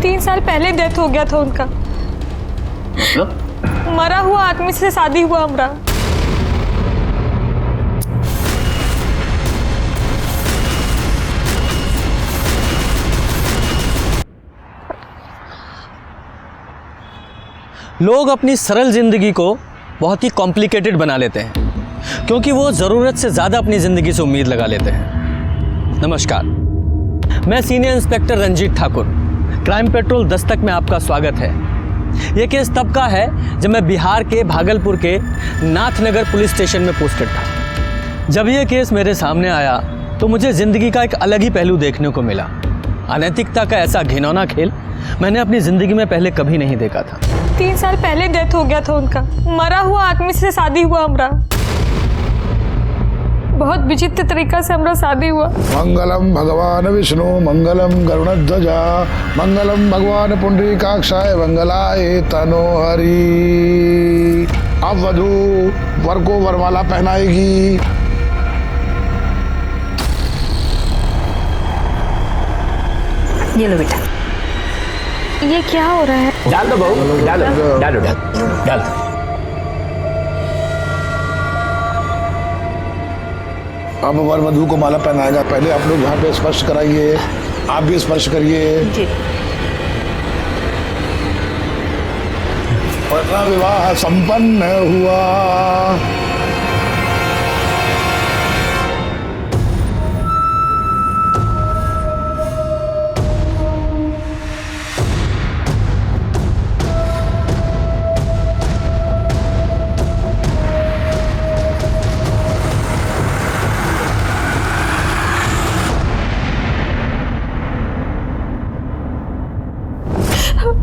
3 साल पहले डेथ हो गया था उनका। मरा हुआ आदमी से शादी हुआ हमरा। लोग अपनी सरल जिंदगी को बहुत ही कॉम्प्लिकेटेड बना लेते हैं क्योंकि वो ज़रूरत से ज़्यादा अपनी ज़िंदगी से उम्मीद लगा लेते हैं। नमस्कार, मैं senior inspector Ranjit Thakur, Crime Patrol Dastak में आपका स्वागत है। ये केस तब का है जब मैं बिहार के भागलपुर के नाथनगर पुलिस स्टेशन में पोस्टेड था। जब ये केस मेरे सामने आया तो मुझे ज़िंदगी का एक अलग ही पहलू देखने को मिला। अनैतिकता का ऐसा घिनौना खेल मैंने अपनी ज़िंदगी में पहले कभी नहीं देखा था। 3 साल पहले डेथ हो गया था उनका। मरा हुआ आदमी से शादी हुआ हमरा। बहुत विचित्र तरीका से हमरा शादी हुआ। मंगलम भगवान विष्णु मंगलम गरुड़ध्वजा मंगलम भगवान पुंडरीकाक्षाय मंगलाय तनोहरि। अब वधू वर को वरमाला पहनाएगी। ये लो बेटा। ये क्या हो रहा है? डाल दो बहू, डालो डालो डाल दो। अब वर वधू को माला पहनाएगा। पहले आप लोग यहाँ पे स्पर्श कराइए, आप भी स्पर्श करिए। जी। और विवाह संपन्न हुआ।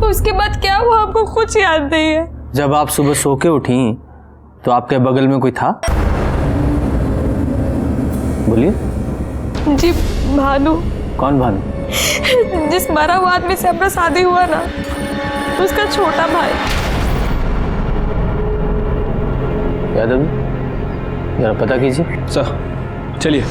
उसके बाद क्या हुआ हमको कुछ याद नहीं है। जब आप सुबह सो के उठी तो आपके बगल में कोई था? बोलिए। जी भानु। कौन भानु? जिस मरा हुआ आदमी से अपना शादी हुआ ना, उसका छोटा भाई। यादव जरा पता कीजिए। सर चलिए।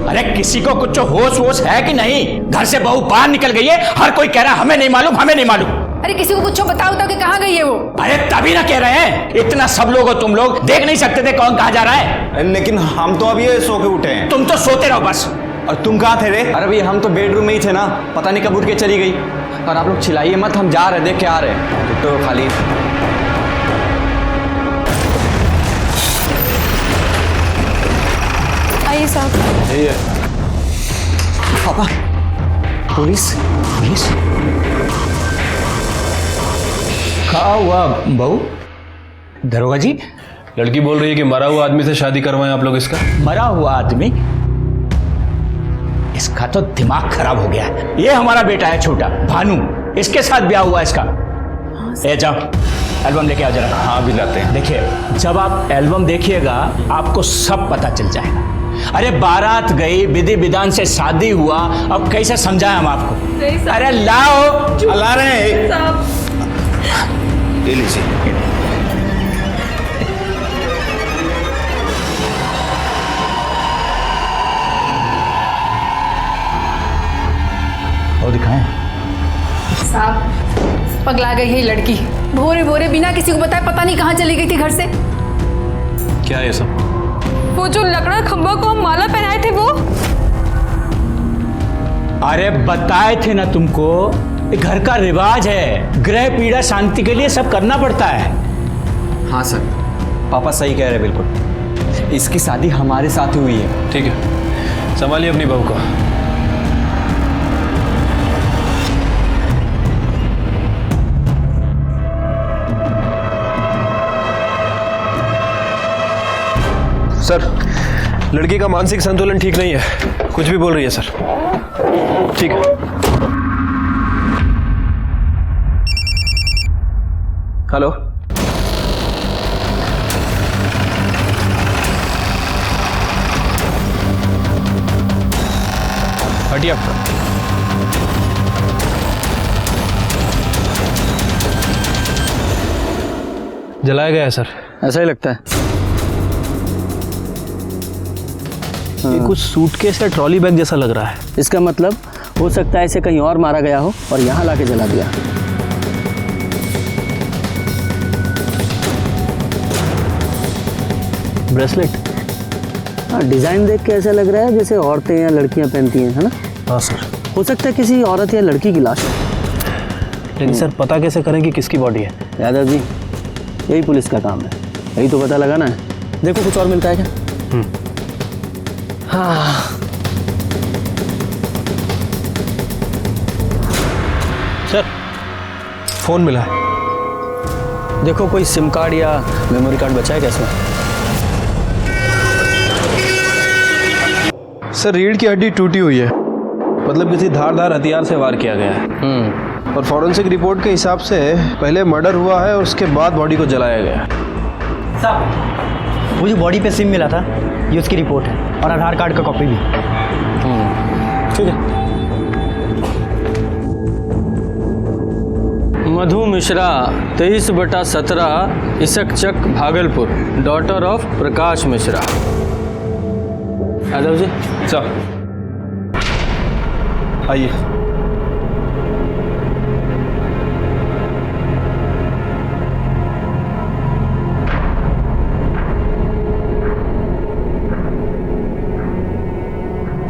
अरे किसी को कुछ होश वोश है कि नहीं? घर से बहू बाहर निकल गई है, हर कोई कह रहा हमें नहीं मालूम हमें नहीं मालूम। अरे किसी को कुछ बताओ कि कहाँ गई है वो? अरे तभी ना कह रहे हैं, इतना सब लोग हो तुम लोग, देख नहीं सकते थे कौन कहाँ जा रहा है? लेकिन हम तो अभी ये सो के उठे हैं। तुम तो सोते रहो बस। और तुम कहाँ थे रे? अरे भैया हम तो बेडरूम में ही थे ना, पता नहीं कब उठ के चली गई। और आप लोग चिल्लाइए मत, हम जा रहे देख के आ रहे हैं। तो खाली आइए साहब। यही है। पापा पुलिस पुलिस कहा हुआ बहू? दरोगा जी, लड़की बोल रही है कि मरा हुआ आदमी से शादी करवाएं आप लोग इसका। मरा हुआ आदमी? इसका तो दिमाग खराब हो गया है। ये हमारा बेटा है छोटा भानु, इसके साथ ब्याह हुआ इसका। ए जाओ एल्बम लेके आ जरा। हाँ भी लाते हैं। देखिए जब आप एल्बम देखिएगा आपको सब पता चल जाएगा। अरे बारात गई, विधि विधान से शादी हुआ, अब कैसे समझाएं हम आपको? अरे लाओ। ला रहे हैं। ले लीजिए। और दिखाएं। साहब पगला गई है लड़की। भोरे भोरे बिना किसी को बताए पता नहीं कहाँ चली गई थी घर से। क्या है ये सब? वो जो लकड़ा खंभा को हम माला पहनाए थे वो। अरे बताए थे ना तुमको, ये घर का रिवाज है, ग्रह पीड़ा शांति के लिए सब करना पड़ता है। हाँ सर, पापा सही कह रहे बिल्कुल। इसकी शादी हमारे साथ ही हुई है। ठीक है, संभालिए अपनी बहू को। सर लड़की का मानसिक संतुलन ठीक नहीं है, कुछ भी बोल रही है सर। ठीक है। हेलो, हटिए आपका। जलाया गया है सर। ऐसा ही लगता है। ये कुछ सूटकेस या ट्रॉली बैग जैसा लग रहा है। इसका मतलब हो सकता है इसे कहीं और मारा गया हो और यहाँ लाके जला दिया। ब्रेसलेट, हाँ डिज़ाइन देख के ऐसा लग रहा है जैसे औरतें या लड़कियां पहनती हैं, है ना? हाँ सर। हो सकता है किसी औरत या लड़की की लाश है। लेकिन सर पता कैसे करें कि किसकी बॉडी है? यादव जी, यही पुलिस का काम है, यही तो पता लगाना है। देखो कुछ और मिलता है क्या? हाँ, सर फोन मिला है। देखो कोई सिम कार्ड या मेमोरी कार्ड बचा है क्या इसमें? सर रीढ़ की हड्डी टूटी हुई है, मतलब किसी धारदार हथियार से वार किया गया है। और फॉरेंसिक रिपोर्ट के हिसाब से पहले मर्डर हुआ है और उसके बाद बॉडी को जलाया गया है। साहब, वो जो बॉडी पे सिम मिला था ये उसकी रिपोर्ट है और आधार कार्ड का कॉपी भी। ठीक है। मधु मिश्रा 23/17 इसकचक Bhagalpur, daughter of Prakash Mishra. Yadav ji sir आइए।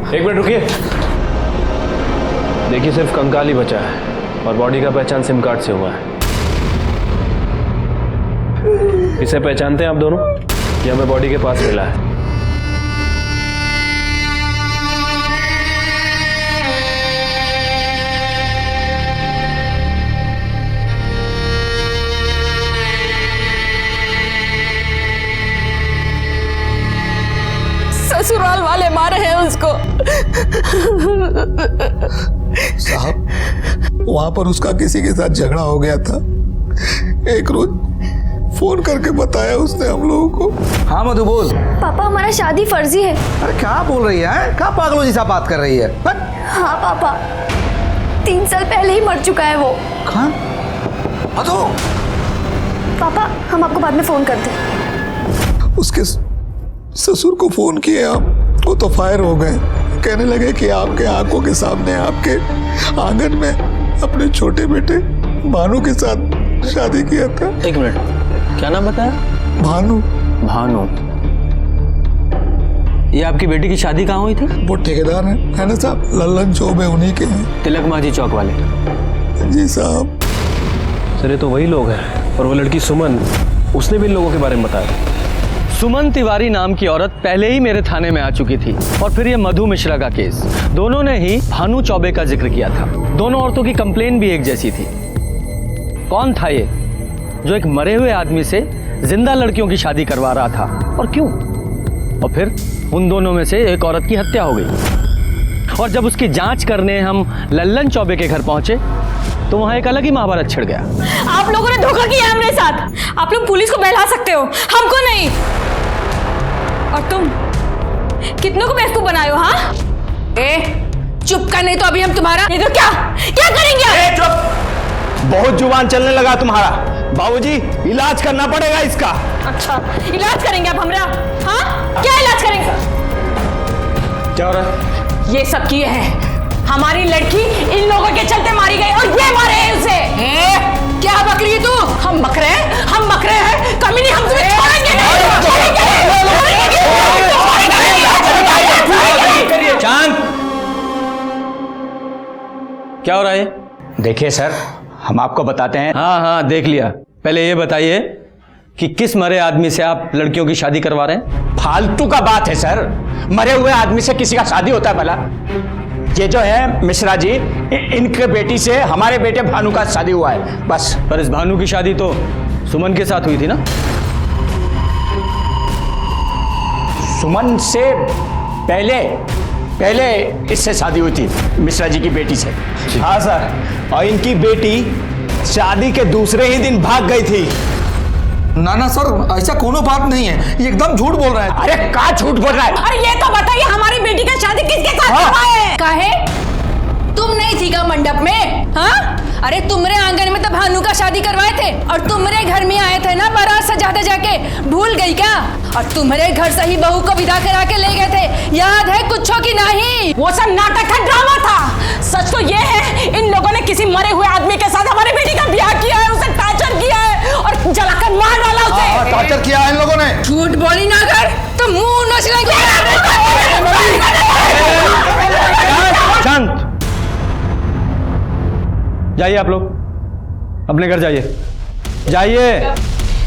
एक मिनट रुकिए। देखिए सिर्फ कंकाल ही बचा है और बॉडी का पहचान सिम कार्ड से हुआ है। इसे पहचानते हैं आप दोनों? ये हमें बॉडी के पास मिला है। ससुराल वाले मारे हैं उसको। साहब, वहां पर उसका किसी के साथ झगड़ा हो गया था। एक रोज फोन करके बताया उसने हम लोगों को। हाँ मधु बोल। पापा हमारा शादी फर्जी है। अरे क्या बोल रही है? क्या पागलों जैसा बात कर रही है? हाँ पापा, 3 साल पहले ही मर चुका है वो। कहाँ? मधु। पापा हम आपको बाद में फोन करते। उसके ससुर को फोन किए आप, वो तो फायर हो गए। कहने लगे कि आपके आंखों के सामने आपके आंगन में अपने छोटे बेटे भानु के साथ शादी किया था। एक मिनट, क्या नाम बताया? भानु। भानु। ये आपकी बेटी की शादी कहाँ हुई थी? वो ठेकेदार है ना साहब, लल्लन चौबे उन्हीं के हैं। तिलक माझी चौक वाले? जी साहब। सर ये तो वही लोग हैं। और वो लड़की सुमन, उसने भी इन लोगों के बारे में बताया। सुमन तिवारी नाम की औरत पहले ही मेरे थाने में आ चुकी थी। और फिर ये मधु मिश्रा का केस, दोनों ने ही भानु चौबे का जिक्र किया था। दोनों औरतों की कंप्लेन भी एक जैसी थी। कौन था ये जो एक मरे हुए आदमी से जिंदा लड़कियों की शादी करवा रहा था, और क्यों? और फिर उन दोनों में से एक औरत की हत्या हो गई। और जब उसकी जांच करने हम लल्लन चौबे के घर पहुंचे तो वहां एक अलग ही महाभारत छिड़ गया। आप लोगों ने धोखा किया हमारे साथ। आप लोग पुलिस को बहला सकते हो, हमको नहीं। और तुम कितनों को बेवकूफ बनाए हो? हाँ, चुप कर, नहीं तो अभी हम तुम्हारा। ये तो क्या क्या करेंगे? चुप, बहुत जुबान चलने लगा तुम्हारा। बाबूजी इलाज करना पड़ेगा इसका। अच्छा, इलाज करेंगे आप हमरा? हाँ, क्या इलाज करेंगे? क्या हो रहा है? ये सब किए हैं। हमारी लड़की इन लोगों के चलते मारी गई और ये मारे हैं उसे। क्या बक रही है तू? हम बक रहे हैं, हम बक रहे हैं। कमीनी हम तुम्हें छोड़ेंगे नहीं। चांद, क्या हो रहा है? देखिए सर, हम आपको बताते हैं। हाँ हाँ देख लिया। पहले ये बताइए कि किस मरे आदमी से आप लड़कियों की शादी करवा रहे हैं? फालतू का बात है सर, मरे हुए आदमी से किसी का शादी होता है भला? ये जो है मिश्रा जी, इनके बेटी से हमारे बेटे भानु का शादी हुआ है बस। पर इस भानु की शादी तो सुमन के साथ हुई थी ना? सुमन से पहले इससे शादी हुई थी, मिश्रा जी की बेटी से। हाँ सर, और इनकी बेटी शादी के दूसरे ही दिन भाग गई थी। ना ना सर, ऐसा कोनो बात नहीं है, ये एकदम झूठ बोल रहा है। अरे का झूठ बोल रहा है? अरे ये तो बताइए, हमारी बेटी का शादी किसके साथ करवाए? काहे? तुम नहीं थी का मंडप में? हाँ, अरे तुमरे आंगन में तो भानु का शादी करवाए थे और तुमरे घर में आए थे ना बारात सजाते जाके, भूल गई क्या? और तुम्हारे घर से ही बहू को विदा करा के ले गए थे, याद है कुछ की नहीं? वो सब नाटक था, ड्रामा था। सच तो ये है इन लोगों ने किसी मरे हुए आदमी के साथ हमारी बेटी का ब्याह किया है, उसे टॉर्चर किया है और जलाकर मार डाला उसे। टॉर्चर किया है इन लोगों ने। झूठ बोली ना कर तो मुंह नच लगे। शांत जाइए, आप लोग अपने घर जाइए, जाइए।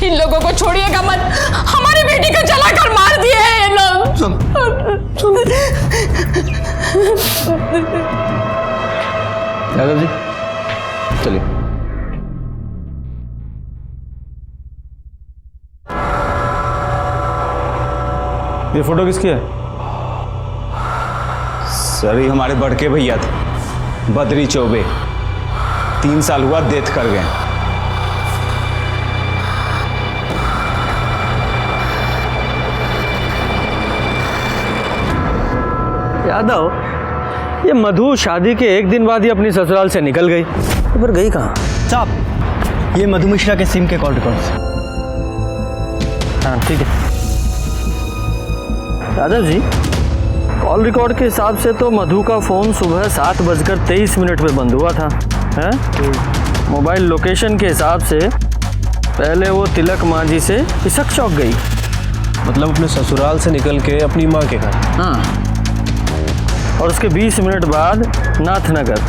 इन लोगों को छोड़िएगा मत, हमारी बेटी को जलाकर मार दिए हैं ये लोग। यादव जी चलिए। ये फोटो किसकी है? सर ये हमारे बड़के भैया थे, बद्री चौबे। 3 साल हुआ डेथ कर गए। यादव, ये मधु शादी के 1 दिन बाद ही अपनी ससुराल से निकल गई, पर गई कहाँ? साहब, ये मधु मिश्रा के सिम के कॉल रिकॉर्ड्स। हाँ ठीक है। यादव जी, कॉल रिकॉर्ड के हिसाब से तो मधु का फ़ोन सुबह 7:23 पे बंद हुआ था, है? मोबाइल लोकेशन के हिसाब से पहले वो तिलक मांझी से पिसक चौक गई, मतलब अपने ससुराल से निकल के अपनी माँ के घर। हाँ, और उसके 20 मिनट बाद नाथनगर,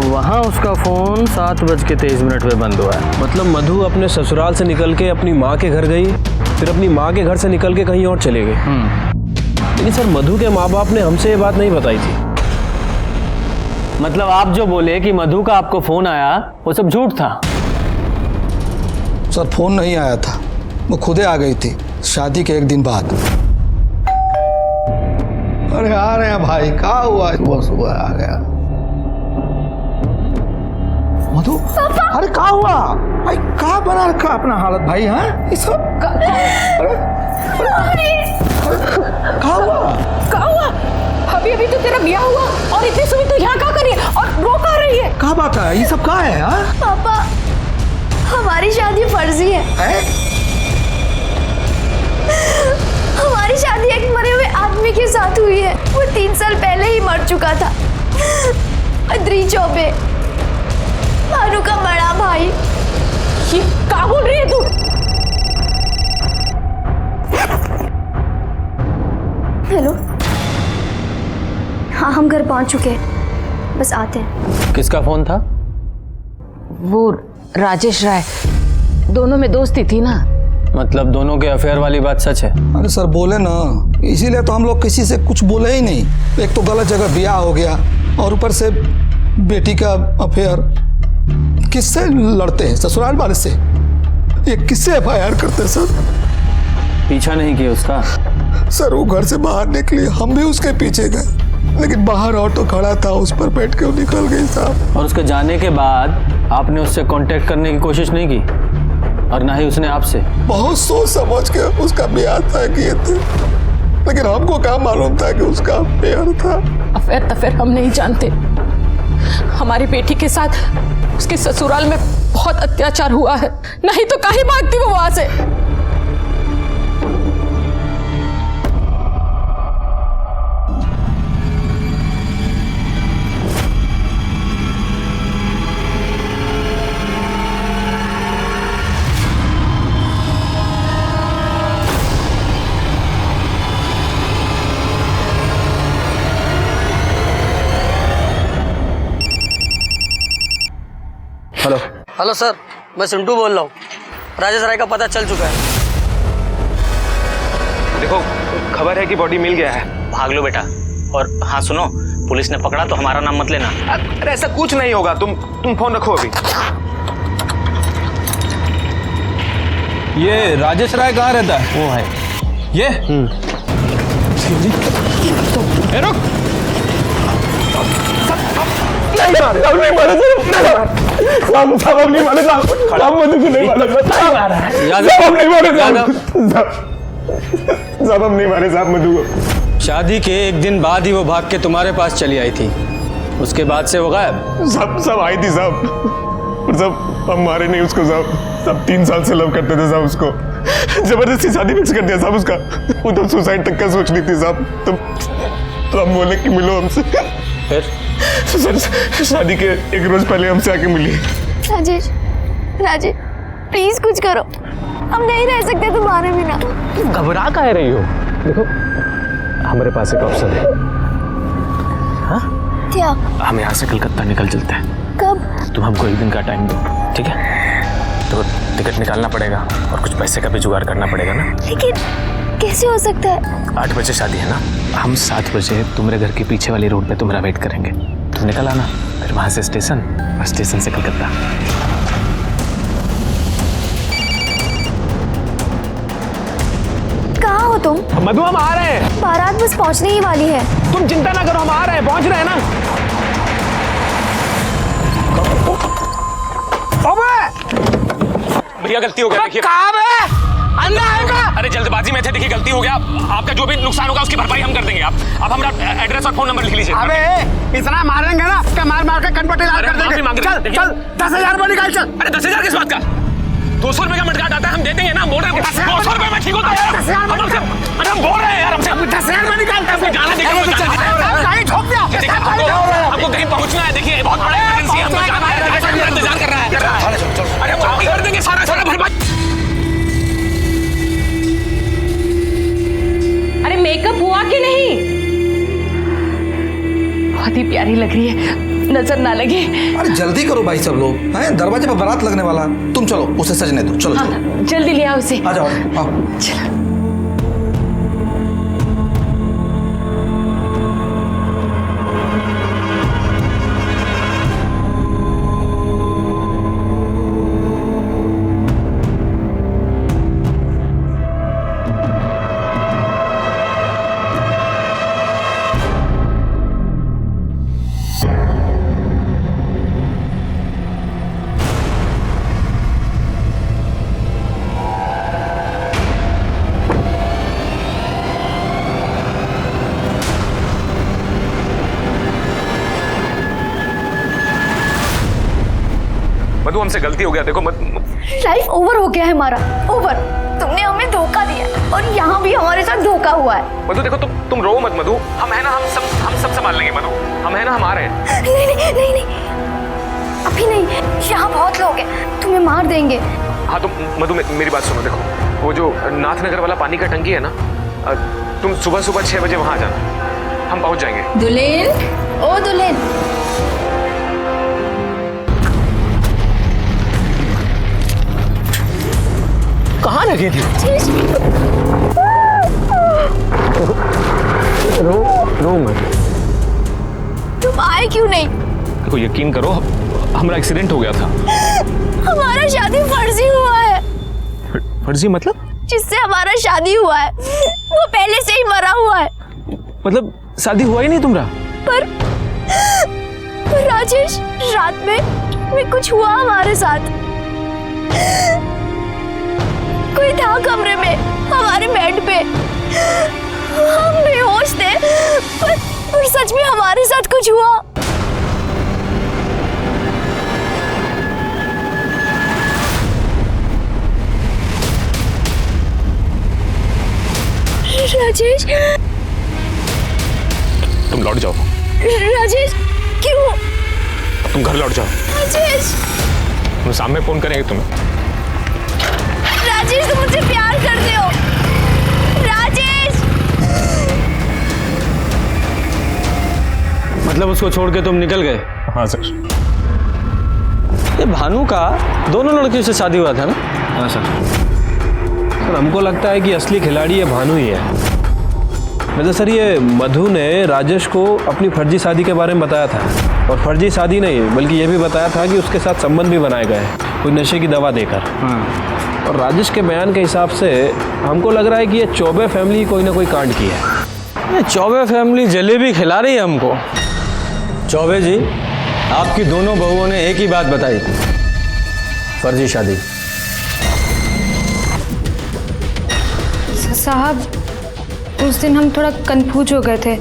वहाँ उसका फ़ोन 7:23 पे बंद हुआ है। मतलब मधु अपने ससुराल से निकल के अपनी माँ के घर गई, फिर अपनी माँ के घर से निकल के कहीं और चले गए। लेकिन सर मधु के माँ बाप ने हमसे ये बात नहीं बताई थी। मतलब आप जो बोले कि मधु का आपको फ़ोन आया, वो सब झूठ था? सर फोन नहीं आया था, वो खुदे आ गई थी शादी के 1 दिन बाद। अरे आ रहे हैं भाई, कहा हुआ? सुबह सुबह आ गया मधु। अरे कहा हुआ भाई, कहा बना रखा अपना हालत भाई? हाँ ये सब कहा हुआ? अभी तो तेरा ब्याह हुआ और इतनी सुबह तू यहाँ क्या कर रही है और रो कर रही है? कहा बात है? ये सब कहा है? हाँ पापा, हमारी शादी फर्जी है। हमारी शादी एक मरे हुए आदमी के साथ हुई है, वो 3 साल पहले ही मर चुका था। बद्री चौबे, भानु का बड़ा भाई। ये क्या बोल रही है तू? हेलो, हाँ हम घर पहुंच चुके हैं, बस आते हैं। किसका फ़ोन था? वो राजेश राय, दोनों में दोस्ती थी ना। मतलब दोनों के अफेयर वाली बात सच है? अरे सर बोले ना, इसीलिए तो हम लोग किसी से कुछ बोले ही नहीं। एक तो गलत जगह ब्याह हो गया और ऊपर से बेटी का अफेयर। किससे लड़ते हैं? ससुराल वाले से। ये किससे FIR करते हैं सर? पीछा नहीं किया उसका? सर वो घर से बाहर निकली, हम भी उसके पीछे गए, लेकिन बाहर ऑटो खड़ा था, उस पर बैठ के वो निकल गई साहब। और उसके जाने के बाद आपने उससे कांटेक्ट करने की कोशिश नहीं की और ना ही उसने आपसे? बहुत सोच समझ के उसका ब्याह तय किए थे, लेकिन हमको क्या मालूम था कि उसका अफेयर था। अफेयर तफेयर हम नहीं जानते। हमारी बेटी के साथ उसके ससुराल में बहुत अत्याचार हुआ है, नहीं तो काहे भागती वो वहां से। हेलो। हेलो सर, मैं सिंटू बोल रहा हूँ। राजेश राय का पता चल चुका है। देखो खबर है कि बॉडी मिल गया है। भाग लो बेटा। और हाँ सुनो, पुलिस ने पकड़ा तो हमारा नाम मत लेना। अरे ऐसा कुछ नहीं होगा, तुम फोन रखो अभी। ये राजेश राय कहाँ रहता है? वो है ये? रुक। नहीं मारे शादी के 1 दिन बाद ही वो भाग के तुम्हारे पास चली आई थी, उसके बाद से वो गायब? सब आई थी साहब, और सब हम मारे नहीं उसको साहब। सब 3 साल से लव करते थे साहब उसको, जबरदस्ती शादी फिक्स कर दिया साहब उसका। वो तो सुसाइड तक का सोच रही थी साहब। तो हम बोले कि मिलो हमसे। फिर सर शादी के 1 रोज पहले हमसे आके मिली। राजेश, राजेश प्लीज कुछ करो, हम नहीं रह सकते तुम्हारे बिना। घबरा काहे रही हो? देखो हमारे पास एक ऑप्शन है। हाँ? क्या? हम यहाँ से कलकत्ता निकल चलते हैं। कब? तुम हमको 1 दिन का टाइम दो, ठीक है? तो टिकट निकालना पड़ेगा और कुछ पैसे का भी जुगाड़ करना पड़ेगा ना। लेकिन कैसे हो सकता है? 8 बजे शादी है ना, हम 7 बजे तुम्हारे घर के पीछे वाली रोड पे तुम्हारा वेट करेंगे। तुम निकल आना, फिर वहाँ से स्टेशन और स्टेशन से कलकत्ता। कहाँ हो तुम? मधु हम आ रहे हैं। बारात बस पहुँचने ही वाली है। तुम चिंता ना करो, हम आ रहे हैं, पहुँच रहे हैं ना। भैया गलती हो गया, देखिए। अंधा है का? अरे जल्दबाजी में थे, देखिए गलती हो गया। आपका जो भी नुकसान होगा उसकी भरपाई हम कर देंगे। आप हमारा एड्रेस और फोन नंबर लिख लीजिए। अबे इतना मारेंगे ना कि मार के कनपट्टी लाल कर देंगे। चल 10,000 रुपये निकाल चल। अरे 10,000 किस बात का? 200 रुपये का मटका आता है, हम दे देंगे ना। बोल रहे हैं 200 रुपये में ठीक होता है। अरे हम बोल रहे हैं यार, हमसे 10,000 रुपये निकालते हैं। जाना देखिए, हमको कहीं पहुंचना है। देखिए बहुत बड़ा इमरजेंसी है, हमको जाना है, इंतजार कर रहा है। अरे हम कर देंगे सारा भरपाई। अरे मेकअप हुआ कि नहीं? बहुत ही प्यारी लग रही है, नजर ना लगे। अरे जल्दी करो भाई, सब लोग हैं, दरवाजे पर बारात लगने वाला। तुम चलो उसे सजने दो। चलो चलो जल्दी ले आओ उसे। आ जाओ, आओ। चलो। मधु हमसे गलती हो गया, देखो लाइफ ओवर हो गया है हमारा, ओवर। तुमने हमें धोखा दिया और यहाँ भी हमारे साथ धोखा हुआ है। मधु देखो, तुम रो मत मधु। हम है ना, हम सब संभाल लेंगे मधु। हम है ना, हम आ रहे हैं। नहीं अभी नहीं, यहाँ बहुत लोग हैं, तुम्हें मार देंगे। हाँ तो मधु मेरी बात सुनो, देखो वो जो नाथनगर वाला पानी का टंकी है ना, तुम सुबह 6 बजे वहां आ जाना, हम पहुंच जाएंगे। दुल्हन, ओ दुल्हन, कहाँ लगे थे? रो मत। तुम आए क्यों नहीं? देखो यकीन करो, हमारा एक्सीडेंट हो गया था। हमारा शादी फर्जी हुआ है। फर्जी मतलब? जिससे हमारा शादी हुआ है वो पहले से ही मरा हुआ है। मतलब शादी हुआ ही नहीं तुम्हारा? पर राजेश, रात में कुछ हुआ हमारे साथ। कोई था कमरे में, हमारे बेड पे। हम बेहोश थे, पर सच में हमारे साथ कुछ हुआ। राजेश, तुम लौट जाओ। राजेश, क्यों? तुम घर लौट जाओ। राजेश, हम सामने फोन करेंगे तुम्हें। राजेश, तुम मुझसे प्यार करते हो। राजेश, मतलब उसको छोड़ के तुम निकल गए? हाँ सर। ये भानु का दोनों लड़कियों से शादी हुआ था ना? हाँ सर। हमको लगता है कि असली खिलाड़ी ये भानु ही है। मतलब सर, ये मधु ने राजेश को अपनी फर्जी शादी के बारे में बताया था, और फर्जी शादी नहीं बल्कि ये भी बताया था कि उसके साथ संबंध भी बनाए गए कोई नशे की दवा देकर। और राजेश के बयान के हिसाब से हमको लग रहा है कि ये चौबे फैमिली कोई ना कोई कांड की है। ये चौबे फैमिली जलेबी खिला रही है हमको। चौबे जी, आपकी दोनों बहुओं ने एक ही बात बताई, फर्जी शादी। साहब, उस दिन हम थोड़ा कंफ्यूज हो गए थे।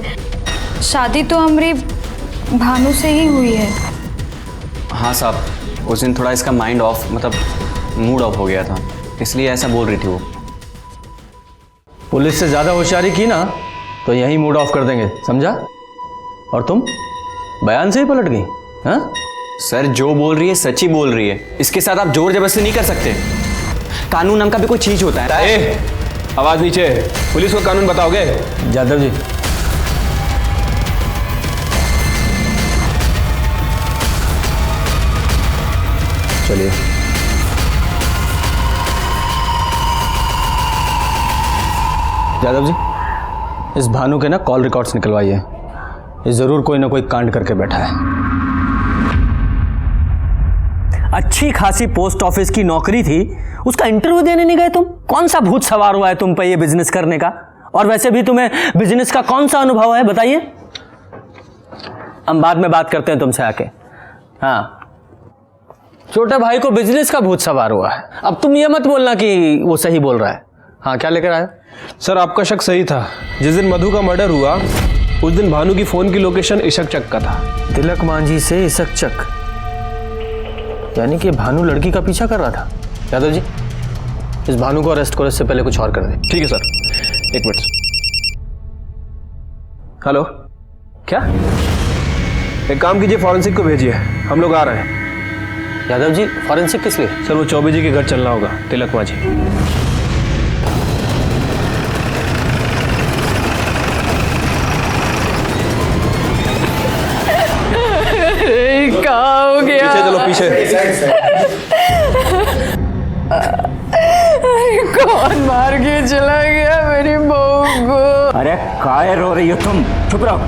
शादी तो हमारी भानु से ही हुई है। हाँ साहब, उस दिन थोड़ा इसका माइंड ऑफ, मतलब मूड ऑफ हो गया था, इसलिए ऐसा बोल रही थी वो। पुलिस से ज़्यादा होशियारी की ना तो यही मूड ऑफ कर देंगे, समझा? और तुम बयान से ही पलट गई? हाँ सर, जो बोल रही है सच ही बोल रही है, इसके साथ आप जोर जबरदस्ती नहीं कर सकते। कानून नाम का भी कोई चीज होता है। ए, आवाज नीचे। पुलिस को कानून बताओगे? जादव जी, चलिए। जादव जी, इस भानु के ना कॉल रिकॉर्ड्स निकलवाइए। ये जरूर कोई ना कोई कांड करके बैठा है। अच्छी खासी पोस्ट ऑफिस की नौकरी थी, उसका इंटरव्यू देने नहीं गए तुम? कौन सा भूत सवार हुआ है तुम पे ये बिजनेस करने का? और वैसे भी तुम्हें बिजनेस का कौन सा अनुभव है, बताइए। हम बाद में बात करते हैं तुमसे आके। हाँ, छोटे भाई को बिजनेस का भूत सवार हुआ है। अब तुम ये मत बोलना कि वो सही बोल रहा है। हाँ, क्या लेकर आए? सर, आपका शक सही था। जिस दिन मधु का मर्डर हुआ उस दिन भानु की फोन की लोकेशन इशक चक का था। तिलक मांझी से इशक चक, यानी कि भानु लड़की का पीछा कर रहा था। यादव जी, इस भानु को अरेस्ट करो, इससे पहले कुछ और कर दे। ठीक है सर, एक मिनट। हेलो, क्या? एक काम कीजिए, फॉरेंसिक को भेजिए, हम लोग आ रहे हैं। यादव जी, फॉरेंसिक किस लिए? सर, वो चौबे जी के घर चलना होगा, तिलक मांझी। क्या हो गया? पीछे चलो, पीछे। कौन मार के चला गया मेरी बहू को? अरे काय रो रही हो तुम? चुप रहो।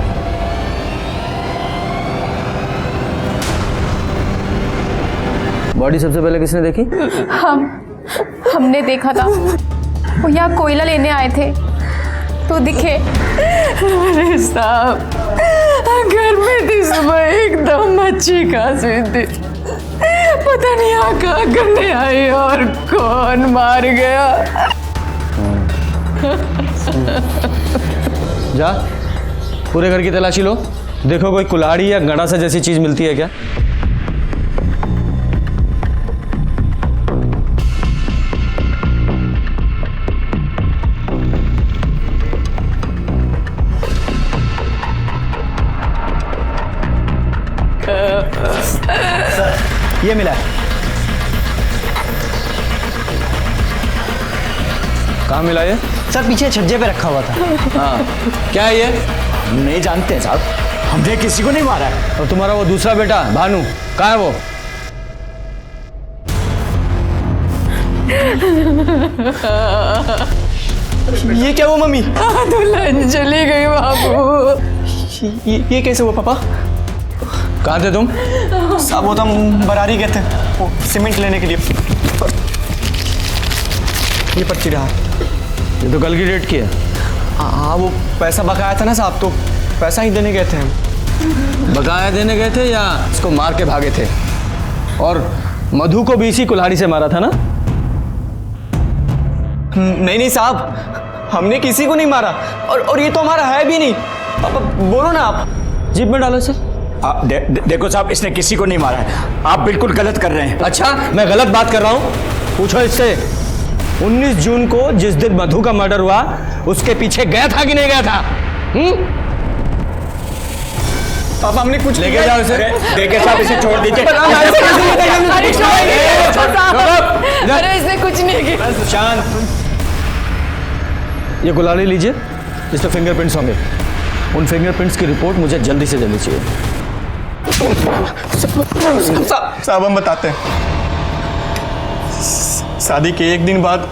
बॉडी सबसे पहले किसने देखी? हमने देखा था, वो यहाँ कोयला लेने आए थे तो दिखे। अरे साहब, घर में थी, सुबह एकदम अच्छी खासी थी, पता नहीं यहाँ क्या करने आई और कौन मार गया। जा, पूरे घर की तलाशी लो, देखो कोई कुल्हाड़ी या गड़ासा जैसी चीज मिलती है क्या। ये मिला है। कहाँ मिला ये? सर, पीछे छज्जे पे रखा हुआ था। हाँ, क्या है ये? हम नहीं जानते साहब, हमने किसी को नहीं मारा है। और तुम्हारा वो दूसरा बेटा भानु कहाँ है वो? ये क्या हुआ मम्मी? दुल्हन चली गई बाबू। ये कैसे हुआ पापा? कहाँ थे तुम? साहब, वो तो हम बरारी गए थे, वो सीमेंट लेने के लिए। ये पर्ची रहा। ये तो कल की डेट की है। हाँ, वो पैसा बकाया था ना साहब, तो पैसा ही देने गए थे हम। बकाया देने गए थे या इसको मार के भागे थे? और मधु को भी इसी कुल्हाड़ी से मारा था ना? नहीं साहब, हमने किसी को नहीं मारा, और ये तो हमारा है भी नहीं। पापा बोलो ना आप। जीप में डालो इसे। देखो साहब, इसने किसी को नहीं मारा है, आप बिल्कुल गलत कर रहे हैं। अच्छा, मैं गलत बात कर रहा हूँ? पूछो इससे, 19 जून को जिस दिन मधु का मर्डर हुआ उसके पीछे गया था कि नहीं गया था? पापा, हमने कुछ लेके जाओ इसे। देखे साहब, इसे छोड़ दीजिए। अरे इसने कुछ नहीं किया। शांत। ये गुलाली लीजिए, इस पे फिंगरप्रिंट्स होंगे। उन फिंगरप्रिंट्स की रिपोर्ट मुझे जल्दी से जल्दी चाहिए। साहब, हम बताते हैं। शादी के एक दिन बाद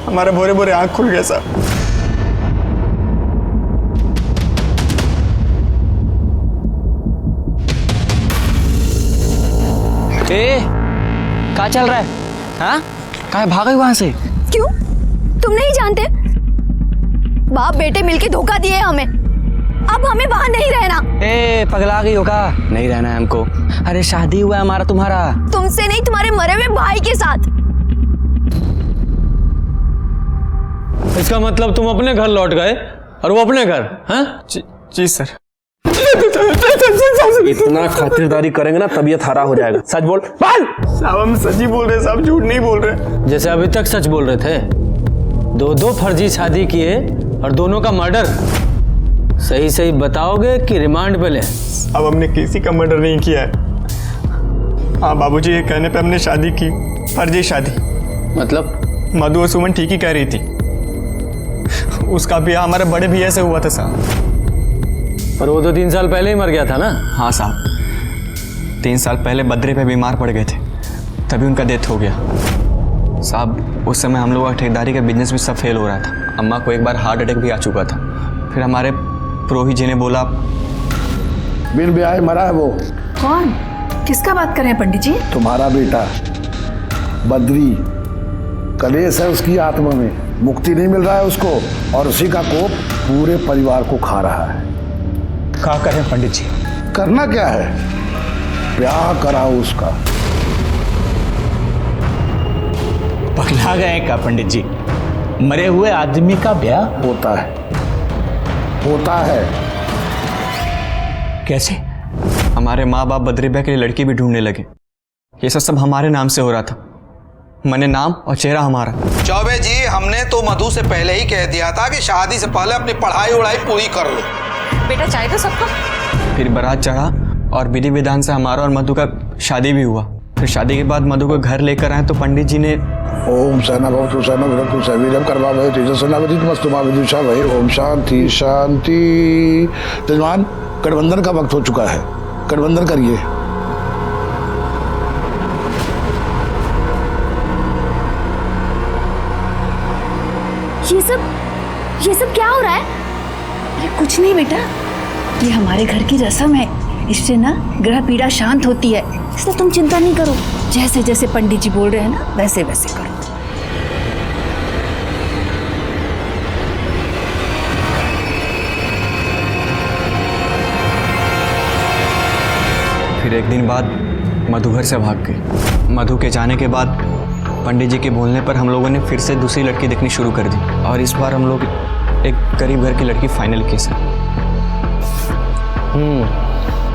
हमारे भोरे भोरे आंख खुल गया साहब। क्या चल रहा है? हाँ, कहाँ भागे वहां से? क्यों, तुम नहीं जानते? बाप बेटे मिलके धोखा दिए हमें, अब हमें वहां नहीं रहना। ए, पगला गई हो का? नहीं रहना है हमको। अरे शादी हुआ है हमारा तुम्हारा। तुमसे नहीं, तुम्हारे मरे हुए भाई के साथ। इसका मतलब तुम अपने घर लौट गए और वो अपने घर? हाँ? जी सर। इतना खातिरदारी करेंगे ना तबीयत हरा हो जाएगा। सच बोल। साहब हम सच ही बोल रहे हैं साहब, झूठ नहीं बोल रहे। जैसे अभी तक सच बोल रहे थे। दो फर्जी शादी किए और दोनों का मर्डर। सही सही बताओगे कि रिमांड पे ले? अब हमने किसी का मर्डर नहीं किया है। हाँ बाबूजी, ये कहने पे हमने शादी की, फर्जी शादी। मतलब? मधु और सुमन ठीक ही कह रही थी। उसका ब्याह हमारे बड़े भैया से हुआ था साहब। पर वो तो 3 साल पहले ही मर गया था ना? हाँ साहब, 3 साल पहले बद्री पे बीमार पड़ गए थे, तभी उनका डेथ हो गया साहब। उस समय हम लोग का ठेकेदारी का बिजनेस भी सब फेल हो रहा था। अम्मा को एक बार हार्ट अटैक भी आ चुका था। फिर हमारे पुरोहित जी ने बोला, बिन ब्याह मरा है वो। कौन? किसका बात कर रहे हैं पंडित जी? तुम्हारा बेटा बद्री। कलेश है उसकी आत्मा में, मुक्ति नहीं मिल रहा है उसको, और उसी का कोप पूरे परिवार को खा रहा है। क्या करें पंडित जी? करना क्या है, ब्याह कराओ उसका। पगला गए क्या पंडित जी? मरे हुए आदमी का ब्याह होता है, होता है। कैसे? हमारे माँ बाप बद्री भाई के लिए लड़की भी ढूंढने लगे। ये सब हमारे नाम से हो रहा था। मने नाम और चेहरा हमारा। चौबे जी, हमने तो मधु से पहले ही कह दिया था कि शादी से पहले अपनी पढ़ाई उड़ाई पूरी कर लो। बेटा चाय दो सबको। फिर बारात चढ़ा और विधि विधान से हमारा और मधु का शादी भी हुआ। फिर शादी के बाद मधु को घर लेकर आए तो पंडित जी ने ओम सहना भवतु सहना भुनक्तु सवीर्यं कर्मा भवति तेजस्विनावधीतमस्तु मा विद्युषावहैः। ओम शांति शांति। यजमान, गठबंधन का वक्त हो चुका है, गठबंधन करिए। ये सब क्या हो रहा है? ये कुछ नहीं बेटा, ये हमारे घर की रस्म है। इससे ना ग्रह पीड़ा शांत होती है, इसलिए तुम चिंता नहीं करो। जैसे जैसे पंडित जी बोल रहे हैं ना, वैसे वैसे करो। फिर एक दिन बाद मधु घर से भाग गई। मधु के जाने के बाद पंडित जी के बोलने पर हम लोगों ने फिर से दूसरी लड़की देखनी शुरू कर दी, और इस बार हम लोग एक गरीब घर की लड़की फाइनल की सर।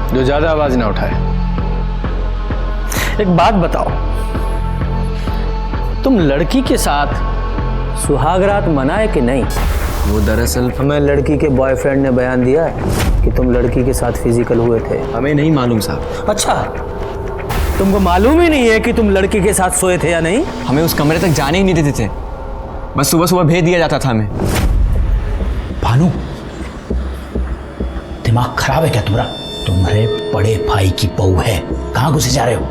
जो ज्यादा आवाज ना उठाए। एक बात बताओ, तुम लड़की के साथ सुहागरात मनाए कि नहीं? वो दरअसल हमें लड़की के बॉयफ्रेंड ने बयान दिया है कि तुम लड़की के साथ फिजिकल हुए थे। हमें नहीं मालूम साहब। अच्छा, तुमको मालूम ही नहीं है कि तुम लड़की के साथ सोए थे या नहीं? हमें उस कमरे तक जाने ही नहीं देते थे, बस सुबह सुबह भेज दिया जाता था हमें। भानु, दिमाग खराब है क्या तुम्हारा? तुम्हारे बड़े भाई की बहू है, कहाँ घुसे जा रहे हो?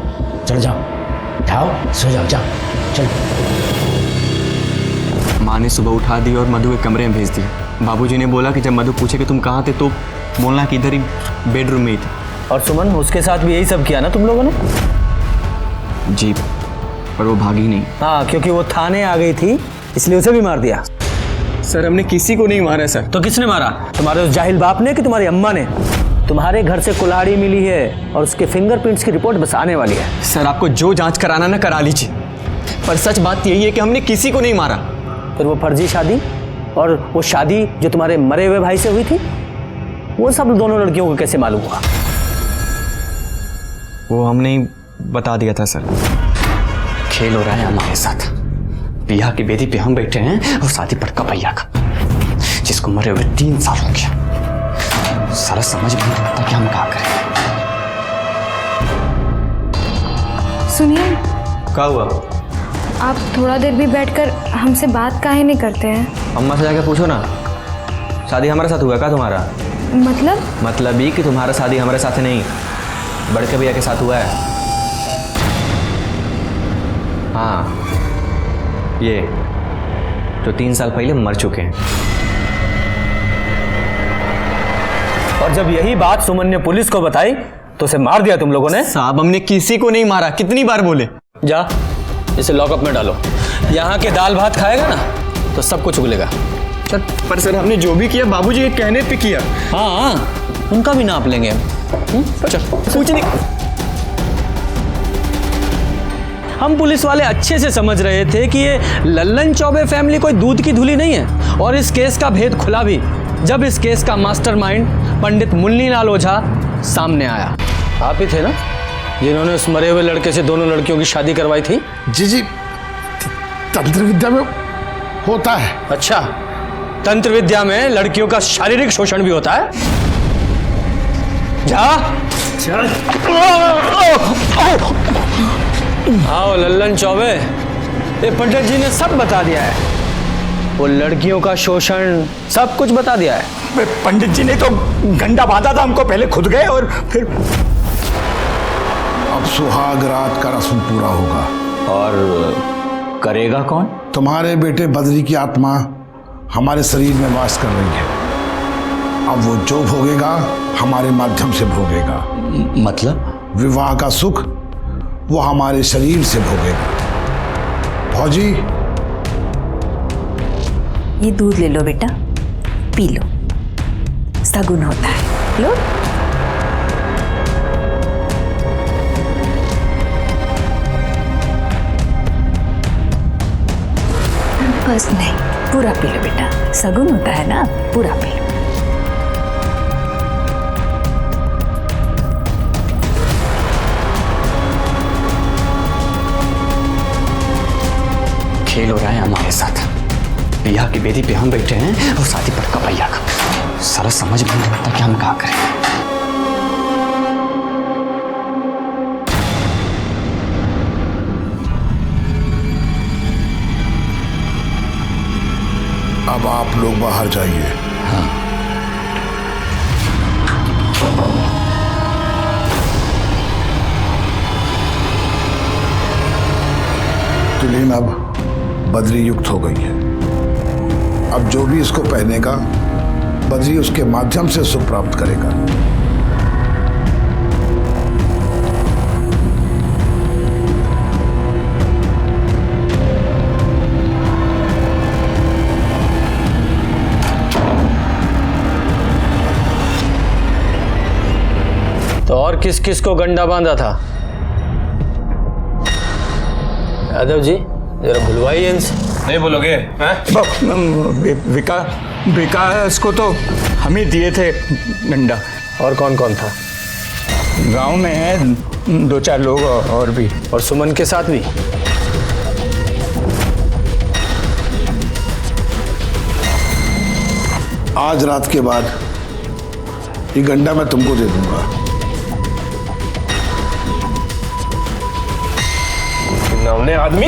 चलो जाओ, जाओ सो जाओ, जाओ चलो। माँ ने सुबह उठा दी और मधु के कमरे में भेज दिया। बाबूजी ने बोला कि जब मधु पूछे कि तुम कहाँ थे तो बोलना कि इधर ही बेडरूम में ही थे। और सुमन, उसके साथ भी यही सब किया ना तुम लोगों ने? जी, पर वो भागी नहीं। हाँ, क्योंकि वो थाने आ गई थी इसलिए उसे भी मार दिया। सर हमने किसी को नहीं मारा सर। तो किसने मारा? तुम्हारे उस जाहिल बाप ने कि तुम्हारी अम्मा ने? तुम्हारे घर से कुल्हाड़ी मिली है और उसके फिंगरप्रिंट्स की रिपोर्ट बस आने वाली है। सर आपको जो जांच कराना ना करा लीजिए, पर सच बात यही है कि हमने किसी को नहीं मारा। फिर वो फर्जी शादी और वो शादी जो तुम्हारे मरे हुए भाई से हुई थी, वो सब दोनों लड़कियों को कैसे मालूम हुआ? वो हमने ही बता दिया था सर। खेल हो रहा है हमारे साथ। बियाह की बेदी पे हम बैठे हैं और शादी पर कपैया का, जिसको मरे हुए 3 साल हो गया। सारा समझ में नहीं आता कि हम क्या करें। सुनिए, क्या हुआ? आप थोड़ा देर भी बैठकर हमसे बात काहे नहीं करते हैं? अम्मा से जाके पूछो ना, शादी हमारे साथ हुआ क्या तुम्हारा? मतलब ही कि तुम्हारा शादी हमारे साथ नहीं, बड़के भैया के साथ हुआ है। हाँ, ये जो 3 साल पहले मर चुके हैं। और जब यही बात सुमन ने पुलिस को बताई तो उसे मार दिया तुम लोगों ने? साहब हमने किसी को नहीं मारा, कितनी बार बोले। जा, इसे लॉकअप में डालो। यहाँ के दाल भात खाएगा ना तो सब कुछ उगलेगा। सर, पर सर हमने जो भी किया बाबूजी के कहने पे किया। हाँ, उनका भी नाप लेंगे हम। चल, कुछ नहीं। हम पुलिस वाले अच्छे से समझ रहे थे कि ये लल्लन चौबे फैमिली कोई दूध की धुली नहीं है, और इस केस का भेद खुला भी जब इस केस का मास्टरमाइंड पंडित मुन्नीलाल ओझा सामने आया। आप ही थे ना जिन्होंने उस मरे हुए लड़के से दोनों लड़कियों की शादी करवाई थी? जी जी, तंत्र विद्या में होता है। अच्छा, तंत्र विद्या में लड़कियों का शारीरिक शोषण भी होता है? जा आओ लल्लन चौबे, ये पंडित जी ने सब बता दिया है, वो लड़कियों का शोषण सब कुछ बता दिया है। पंडित जी ने तो गंडा बांधा था हमको, पहले खुद गए और फिर। अब सुहाग रात का रस्म पूरा होगा। और करेगा कौन? तुम्हारे बेटे बद्री की आत्मा हमारे शरीर में वास कर रही है। अब वो जो भोगेगा हमारे माध्यम से भोगेगा। मतलब? विवाह का सुख वो हमारे शरीर से भोगेगा। भौजी, ये दूध ले लो बेटा, पी लो, सगुन होता है। लो। बस नहीं, पूरा पी लो बेटा, सगुन होता है ना, पूरा पी लो। खेल हो रहा है हमारे साथ। बिया की बेदी पे हम बैठे हैं और शादी पर कपैया का। सारा समझ में नहीं आता कि हम क्या करें। अब आप लोग बाहर जाइए। हाँ। तुलीन अब बद्री युक्त हो गई है। अब जो भी इसको पहनेगा बद्री उसके माध्यम से सुख प्राप्त करेगा। तो और किस किस को गंडा बांधा था? यादव जी जरा बुलवाइए इनसे। नहीं बोलोगे? विकास को तो हम ही दिए थे गंडा। और कौन कौन था? गांव में है 2-4 लोग और भी। और सुमन के साथ भी? आज रात के बाद ये गंडा मैं तुमको दे दूंगा। नवने आदमी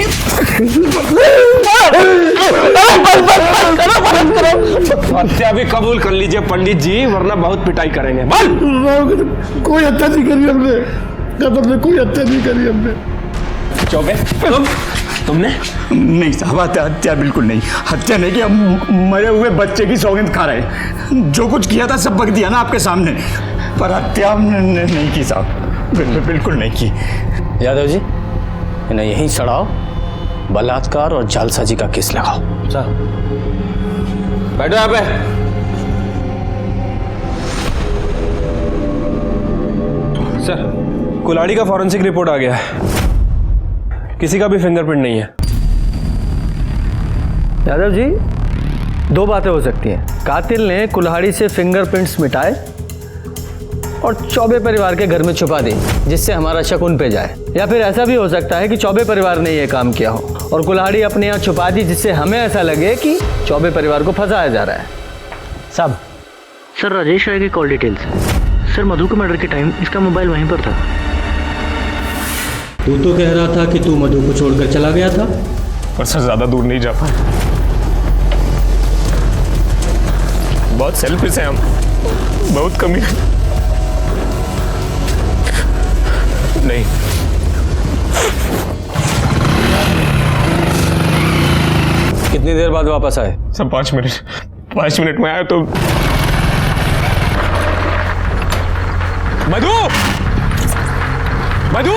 हत्या भी कबूल कर लीजिए पंडित जी, वरना बहुत पिटाई करेंगे। कोई हत्या नहीं करी हमने, कसम से कोई हत्या नहीं करी हमने। चौबे तुमने? नहीं साहब, हत्या बिल्कुल नहीं। हत्या नहीं कि हम मरे हुए बच्चे की सौगंध खा रहे। जो कुछ किया था सब बक दिया ना आपके सामने, पर हत्या हमने नहीं की साहब, बिल्कुल नहीं की। यादव जी इन्हें यहीं सड़ाओ, बलात्कार और जालसाजी का केस लगाओ। बैठो यहाँ पे। सर, कुल्हाड़ी का फॉरेंसिक रिपोर्ट आ गया है, किसी का भी फिंगरप्रिंट नहीं है। यादव जी 2 बातें हो सकती हैं। कातिल ने कुल्हाड़ी से फिंगरप्रिंट्स मिटाए और चौबे परिवार के घर में छुपा दी, जिससे हमारा शक उन पे जाए। या फिर ऐसा भी हो सकता है कि चौबे परिवार ने यह काम किया हो और कुल्हाड़ी अपने यहाँ छुपा दी, जिससे हमें ऐसा लगे कि चौबे परिवार को फंसाया जा रहा है। साहब। सर राजेश राय की कॉल डिटेल्स है। सर मधु के मर्डर के टाइम इसका मोबाइल वहीं पर था। तू तो कह रहा था कि तू मधु को छोड़कर चला गया था। पर सर ज्यादा दूर नहीं जा पाए, बहुत सेल्फिश है हम, बहुत कमी है। नहीं कितनी देर बाद वापस आए? सर 5 मिनट में आया तो मधु मधु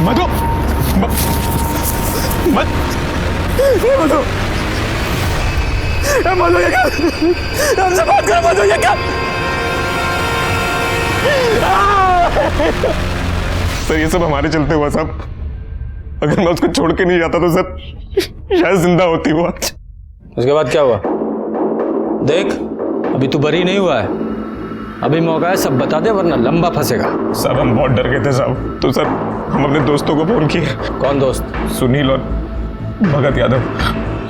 मधु मधु मधु ये क्या? हमसे बात करो मधु, ये क्या? सर ये सब हमारे चलते हुआ सब अगर मैं उसको छोड़ के नहीं जाता तो सर शायद जिंदा होती वो आज। उसके बाद क्या हुआ? देख, अभी तू बरी नहीं हुआ है, अभी मौका है, सब बता दे वरना लंबा फंसेगा। साहब हम बहुत डर गए थे साहब, तो सर हम अपने दोस्तों को फोन किए। कौन दोस्त? सुनील और भगत यादव।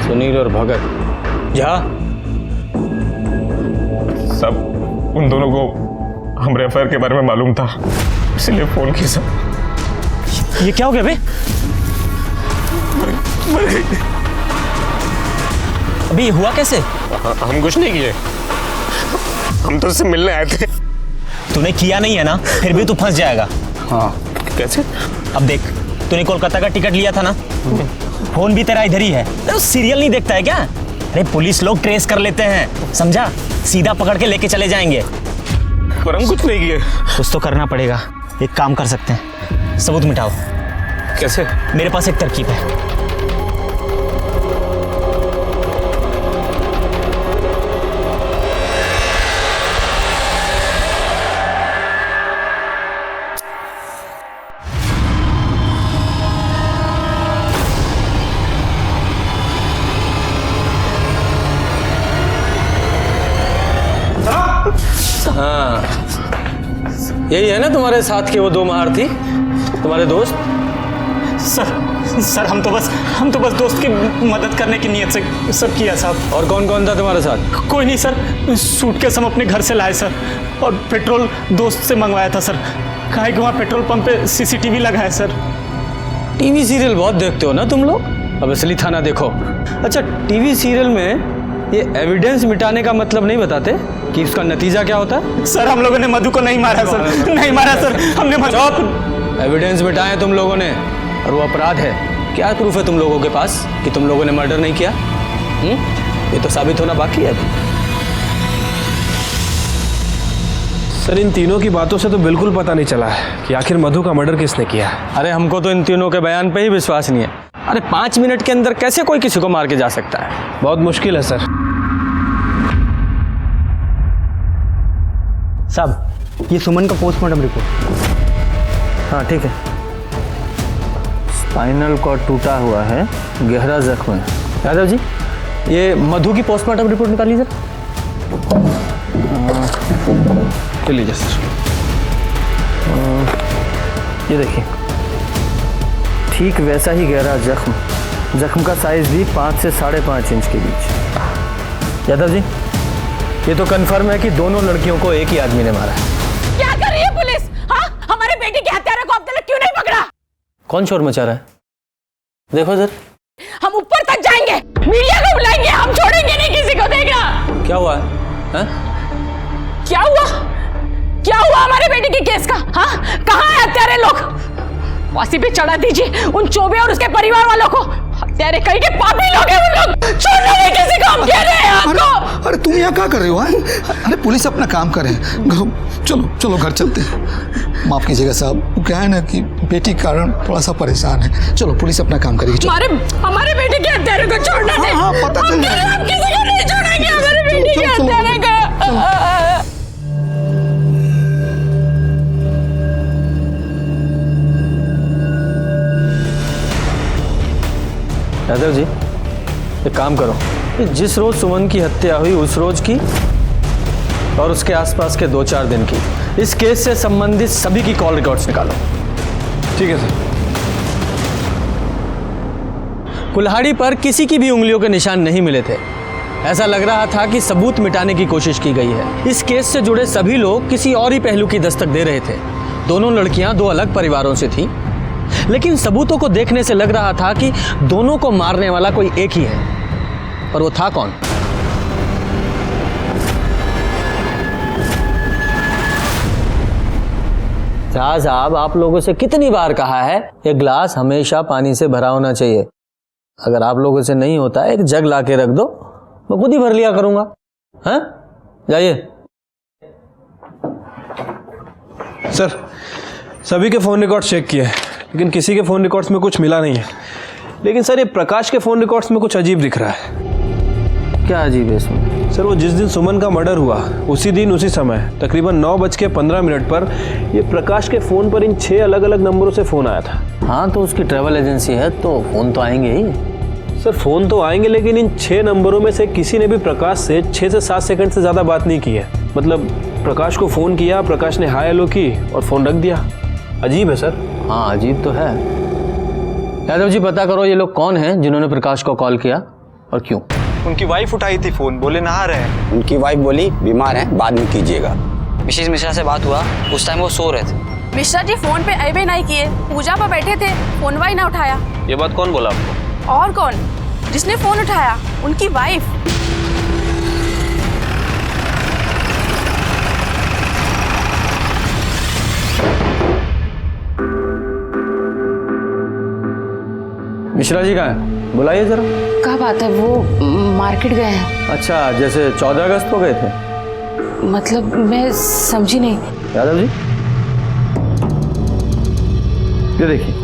सुनील और भगत, जहाँ सब उन दोनों को हमारे अफेयर के बारे में मालूम था, इसलिए फोन किया सब। ये क्या हो गया बे? मर गई। अभी हुआ कैसे? हम कुछ नहीं किए, हम तो उससे मिलने आए थे। तूने किया नहीं है ना, फिर भी तू फंस जाएगा। हाँ कैसे? अब देख, तूने कोलकाता का टिकट लिया था ना, फोन भी तेरा इधर ही है। तो सीरियल नहीं देखता है क्या? अरे पुलिस लोग ट्रेस कर लेते हैं, समझा? सीधा पकड़ के लेके चले जाएंगे। पर हम कुछ नहीं किए। कुछ तो करना पड़ेगा। एक काम कर सकते हैं, सबूत मिटाओ। कैसे? मेरे पास एक तरकीब है। हाँ, यही है ना तुम्हारे साथ के वो दो महारथी, तुम्हारे दोस्त? सर हम तो बस दोस्त की मदद करने की नीयत से सब किया साहब। और कौन कौन था तुम्हारे साथ? कोई नहीं सर, सूटकेस हम अपने घर से लाए सर, और पेट्रोल दोस्त से मंगवाया था सर। काहे कि वहाँ पेट्रोल पंप पे सीसीटीवी लगा है सर। टीवी सीरियल बहुत देखते हो ना तुम लोग, अब असली थाना देखो। अच्छा, टीवी सीरियल में ये एविडेंस मिटाने का मतलब नहीं बताते कि उसका नतीजा क्या होता है? सर हम लोगों ने मधु को नहीं मारा सर, नहीं मारा सर, हमने चुप! एविडेंस मिटाए तुम लोगों ने, और वो अपराध है। क्या प्रूफ है तुम लोगों के पास कि तुम लोगों ने मर्डर नहीं किया? ये तो साबित होना बाकी है अभी। सर इन तीनों की बातों से तो बिल्कुल पता नहीं चला है कि आखिर मधु का मर्डर किसने किया। अरे हमको तो इन तीनों के बयान पे ही विश्वास नहीं है। अरे 5 मिनट के अंदर कैसे कोई किसी को मार के जा सकता है? बहुत मुश्किल है सर। साहब, ये सुमन का पोस्टमार्टम रिपोर्ट। हाँ ठीक है। स्पाइनल कॉर्ड टूटा हुआ है, गहरा जख्म है। यादव जी, ये मधु की पोस्टमार्टम रिपोर्ट निकालिए सर। ले लीजिए सर। ये देखिए, ठीक वैसा ही गहरा जख्म का साइज भी 5 से 5.5 इंच के बीच। यादव जी, ये तो कंफर्म है कि दोनों लड़कियों को एक ही आदमी ने मारा है। क्या कर रही है पुलिस? हाँ, हमारे बेटे के हत्यारे को अब तक क्यों नहीं पकड़ा? कौन शोर मचा रहा है? देखो सर। हम ऊपर तक जाएंगे, मीडिया को बुलाएंगे, हम छोड़ेंगे नहीं किसी को। देखना क्या हुआ है? क्या हुआ? क्या हुआ हमारे बेटे के केस का? हाँ, कहाँ है हत्यारे लोग? फांसी पे चढ़ा दीजिए उन चौबे और उसके परिवार वालों को। हत्यारे कहीं के पापी लोग हैं उन लोग। छोड़ना नहीं किसी को, हम कह रहे हैं आपको। अरे तुम यहाँ क्या कर रहे हो? अरे पुलिस अपना काम करे। चलो घर चलते हैं। माफ कीजिएगा साहब, क्या है ना कि बेटी के कारण थोड़ा सा परेशान है। चलो पुलिस अपना काम करेगी। हमारे बेटे के हत्यारे को छोड़ना नहीं। हाँ, पता चल जाएगा। हम किसी को नहीं छोड़ेंगे हमारे बेटे के हत्यारे को। यादव जी, एक काम करो, जिस रोज सुमन की हत्या हुई उस रोज की और उसके आसपास के 2-4 दिन की, इस केस से संबंधित सभी की कॉल रिकॉर्ड्स निकालो। ठीक है सर। कुल्हाड़ी पर किसी की भी उंगलियों के निशान नहीं मिले थे। ऐसा लग रहा था कि सबूत मिटाने की कोशिश की गई है। इस केस से जुड़े सभी लोग किसी और ही पहलू की दस्तक दे रहे थे। दोनों लड़कियां 2 अलग परिवारों से थीं, लेकिन सबूतों को देखने से लग रहा था कि दोनों को मारने वाला कोई एक ही है। पर वो था कौन? साहब, आप लोगों से कितनी बार कहा है, ये ग्लास हमेशा पानी से भरा होना चाहिए। अगर आप लोगों से नहीं होता, एक जग ला के रख दो, मैं खुद ही भर लिया करूंगा। हाँ, जाइए। सर, सभी के फ़ोन रिकॉर्ड्स चेक किए, लेकिन किसी के फ़ोन रिकॉर्ड्स में कुछ मिला नहीं है। लेकिन सर, ये प्रकाश के फ़ोन रिकॉर्ड्स में कुछ अजीब दिख रहा है। क्या अजीब है इसमें? सर वो जिस दिन सुमन का मर्डर हुआ उसी दिन उसी समय तकरीबन 9:15 पर ये प्रकाश के फ़ोन पर इन 6 अलग अलग नंबरों से फ़ोन आया था। हाँ तो उसकी ट्रैवल एजेंसी है तो फ़ोन तो आएंगे ही। सर फ़ोन तो आएंगे लेकिन इन 6 नंबरों में से किसी ने भी प्रकाश से 6 से 7 सेकंड से ज़्यादा बात नहीं की है। मतलब प्रकाश को फ़ोन किया, प्रकाश ने हाय हेलो की और फ़ोन रख दिया। अजीब है सर। हाँ अजीब तो है। यादव जी पता करो ये लोग कौन हैं जिन्होंने प्रकाश को कॉल किया और क्यों? उनकी वाइफ उठाई थी फ़ोन, बोले नहा रहे हैं। उनकी वाइफ बोली बीमार हैं, बाद में कीजिएगा। मिसेस मिश्रा से बात हुआ, उस टाइम वो सो रहे थे। मिश्रा जी फोन पे अबे नहीं किए, पूजा पर बैठे थे, फोन वाई ना उठाया। ये बात कौन बोला आपको? और कौन? जिसने फोन उठाया उनकी वाइफ। मिश्रा जी कहाँ हैं? बुलाइए जरा। क्या बात है, वो मार्केट गए हैं। अच्छा जैसे 14 अगस्त को गए थे? मतलब मैं समझी नहीं। यादव जी ये देखिए,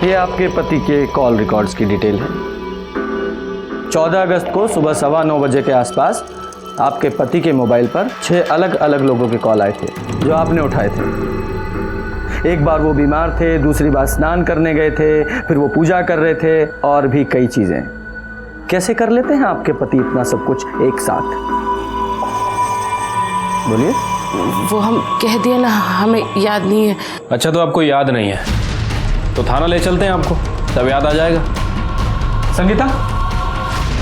ये आपके पति के कॉल रिकॉर्ड्स की डिटेल है। 14 अगस्त को सुबह 9:15 बजे के आसपास आपके पति के मोबाइल पर 6 अलग अलग लोगों के कॉल आए थे जो आपने उठाए थे। एक बार वो बीमार थे, दूसरी बार स्नान करने गए थे, फिर वो पूजा कर रहे थे और भी कई चीजें। कैसे कर लेते हैं आपके पति इतना सब कुछ एक साथ? बोलिए। वो हम कह दिए ना, हमें याद नहीं है। अच्छा तो आपको याद नहीं है तो थाना ले चलते हैं आपको, तब याद आ जाएगा। संगीता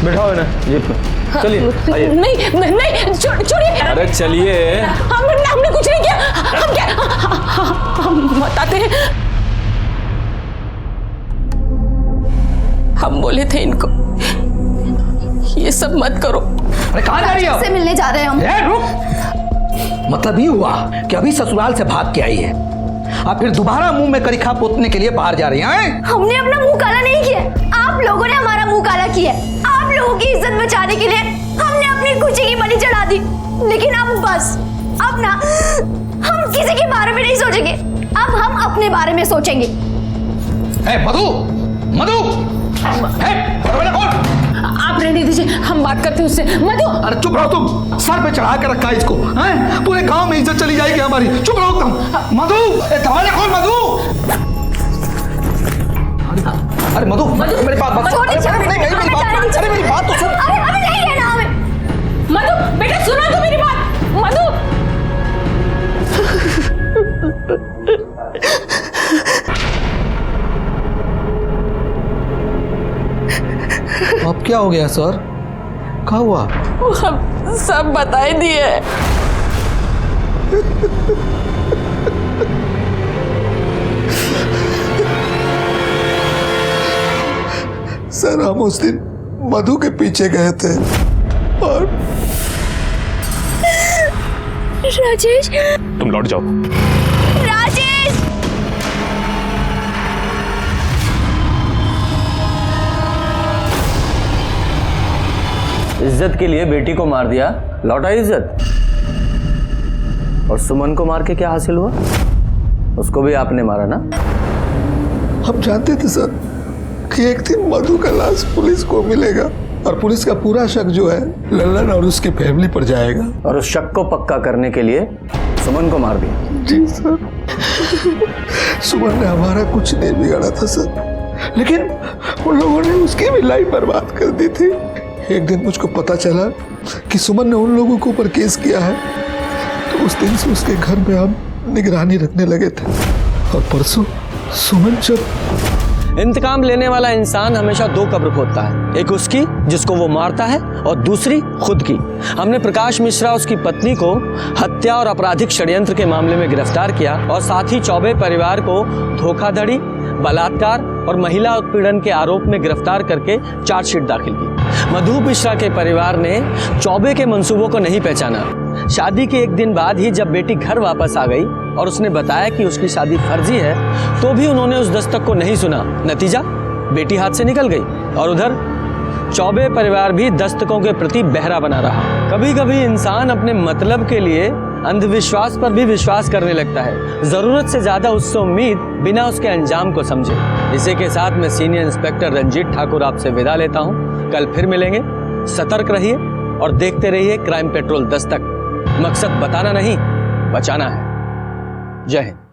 बैठाओ ना जीप पे, चलिए आइए। नहीं छोड़िए। अरे चलिए। हमने कुछ नहीं किया। हम क्या हम बताते हैं। हम बोले थे इनको ये सब मत करो। अरे कहाँ जा रही हो? से मिलने जा रहे हैं हम। रुक। मतलब ये हुआ कि अभी ससुराल से भाग के आई है, आप फिर दोबारा मुंह में करिखा पोतने के लिए बाहर जा रही हैं? हमने अपना मुंह काला नहीं किया, आप लोगों ने हमारा मुंह काला किया। आप लोगों की इज्जत बचाने के लिए हमने अपनी खुशी की बलि चढ़ा दी। लेकिन अब बस, अब ना हम किसी के बारे में नहीं सोचेंगे, अब हम अपने बारे में सोचेंगे। मधु, मधु, आप रहने दीजिए, हम बात करते हैं उससे। मधु। अरे चुप रहो तुम, सर पे चढ़ा के रखा है इसको, हैं? पूरे गांव में इज्जत चली जाएगी हमारी। चुप रहो तुम। मधु, दरवाजा खोल मधु। अरे मधु, मेरी बात मत सुन। अरे मेरी बात तो सुन। अरे हमें नहीं रहना हमें। मधु बेटा सुना तो मेरी बात। मधु। अब क्या हो गया सर? क्या हुआ? हम सब बता ही दिए। सर हम उस दिन मधु के पीछे गए थे और राजेश, तुम लौट जाओ। राजेश, इज्जत के लिए बेटी को मार दिया, लौटा इज्जत। और सुमन को मार के क्या हासिल हुआ? उसको भी आपने मारा ना? हम जानते थे सर कि एक दिन मधु का लाश पुलिस को मिलेगा और पुलिस का पूरा शक जो है लल्लन और उसकी फैमिली पर जाएगा। और उस शक को पक्का करने के लिए सुमन को मार दिया। जी सर, सुमन ने हमारा कुछ नहीं बिगाड़ा था सर, लेकिन उन लोगों ने उसकी भी लाइफ बर्बाद कर दी थी। एक दिन मुझको पता चला कि सुमन ने उन लोगों के ऊपर केस किया है, तो उस दिन से उसके घर में हम निगरानी रखने लगे थे। और परसों सुमन जब इंतकाम लेने वाला इंसान हमेशा 2 कब्र खोदता है, एक उसकी जिसको वो मारता है और दूसरी खुद की। हमने प्रकाश मिश्रा उसकी पत्नी को हत्या और आपराधिक षड्यंत्र के मामले में गिरफ्तार किया और साथ ही चौबे परिवार को धोखाधड़ी, बलात्कार और महिला उत्पीड़न के आरोप में गिरफ्तार करके चार्जशीट दाखिल की। मधु मिश्रा के परिवार ने चौबे के मंसूबों को नहीं पहचाना। शादी के एक दिन बाद ही जब बेटी घर वापस आ गई और उसने बताया कि उसकी शादी फर्जी है, तो भी उन्होंने उस दस्तक को नहीं सुना। नतीजा, बेटी हाथ से निकल गई और उधर चौबे परिवार भी दस्तकों के प्रति बहरा बना रहा। कभी कभी इंसान अपने मतलब के लिए अंधविश्वास पर भी विश्वास करने लगता है, जरूरत से ज्यादा उससे उम्मीद बिना उसके अंजाम को समझे। इसी के साथ मैं सीनियर इंस्पेक्टर रंजीत ठाकुर आपसे विदा लेता हूँ। कल फिर मिलेंगे सतर्क रहिए और देखते रहिए क्राइम पेट्रोल दस्तक। मकसद बताना नहीं, बचाना है। जय हिंद।